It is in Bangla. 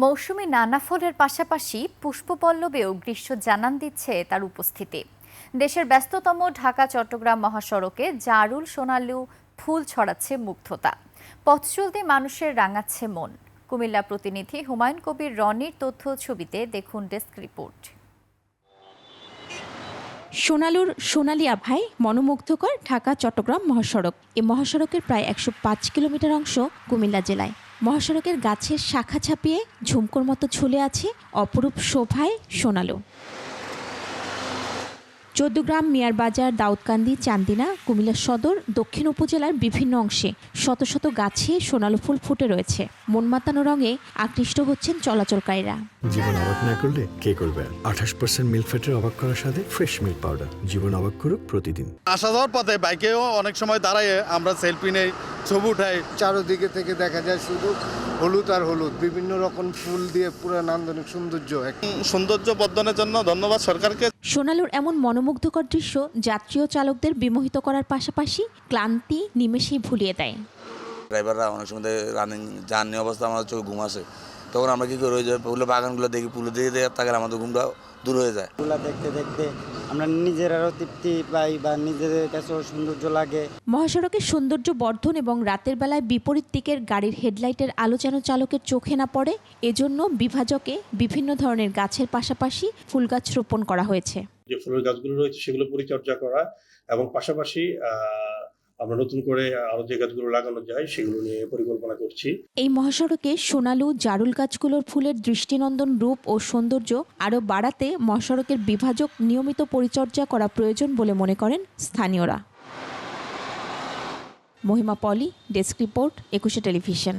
মৌসুমী নানা ফলের পাশাপাশি পুষ্পপল্লবেও গ্রীষ্ম জানান দিচ্ছে তার উপস্থিতি। দেশের ব্যস্ততম ঢাকা-চট্টগ্রাম মহাসড়কে জারুল সোনালু ফুল ছড়াচ্ছে মুগ্ধতা। পথ চলতে মানুষের রাঙাচ্ছে মন। কুমিল্লা প্রতিনিধি হুমায়ুন কবির রনির তথ্য ছবিতে দেখুন ডেস্ক রিপোর্ট। সোনালুর সোনালী আভায় মনোমুগ্ধকর ঢাকা-চট্টগ্রাম মহাসড়ক। এই মহাসড়কের প্রায় ১০৫ কিলোমিটার অংশ কুমিল্লা জেলায়। মহাসড়কের গাছের শাখা ছাপিয়ে ঝুমকোর মতো ঝুলে আছে অপরূপ শোভায় সোনালু। চৌদ্দগ্রাম, মিয়ারবাজার, দাউদকান্দি, চান্দিনা, কুমিল্লা সদর, দক্ষিণ উপজেলার বিভিন্ন অংশে শত শত গাছে সোনালু ফুল ফুটে রয়েছে। মন মাতানো রঙে আকৃষ্ট হচ্ছেন চলাচলকারীরা। জীবন অবাক না করলে কে করবে? 28% মিল্ক ফ্যাটের অবাক করার সাথে ফ্রেশ মিল্ক পাউডার। জীবন অবাক করুক প্রতিদিন। আসা যাওয়ার পথে বাইকেও অনেক সময় দাঁড়ায় আমরা সেলফি নেই, ছবি উঠাই। চারদিকে থেকে দেখা যায় শুধু হলুদ আর হলুদ, বিভিন্ন রকম ফুল দিয়ে পুরো নান্দনিক সৌন্দর্য বর্ধনের জন্য ধন্যবাদ সরকারকে। সোনালুর এমন মনোমুগ্ধকর দৃশ্য যাত্রী ও চালকদের বিমোহিত করার পাশাপাশি ক্লান্তি নিমেষেই ভুলিয়ে দেয়। ড্রাইভাররা অনেক সময় রানিং জার্নি অবস্থা আমাদের চোখে ঘুম আসে, তখন আমরা কি করি, ওই যে ফুলের বাগানগুলো দেখি, ফুল দেখে তাকে আমাদের ঘুমটা দূর হয়ে যায়। ফুল দেখতে দেখতে আমরা নিজেরাও তৃপ্তি পাই বা নিজেদের কাছেও সৌন্দর্য লাগে। মহাসড়কের সৌন্দর্য বর্ধন এবং রাতের বেলায় বিপরীত দিকের গাড়ির হেডলাইটের আলো যেন চালকের চোখে না পড়ে, এজন্য বিভাজকে বিভিন্ন ধরনের গাছের পাশাপাশি ফুল গাছ রোপণ করা হয়েছে। যে ফুলের গাছগুলো রয়েছে সেগুলো পরিচর্যা করা এবং পাশাপাশি আমরা নতুন করে আরো যে গাছগুলো লাগানো যায় সেগুলো নিয়ে পরিকল্পনা করছি। এই মহাসড়কে সোনালু, জারুল গাছগুলোর ফুলের দৃষ্টিনন্দন রূপ ও সৌন্দর্য আরও বাড়াতে মহাসড়কের বিভাজক নিয়মিত পরিচর্যা করা প্রয়োজন বলে মনে করেন স্থানীয়রা। মহিমা পলি, ডেস্ক রিপোর্ট, ২১ টেলিভিশন।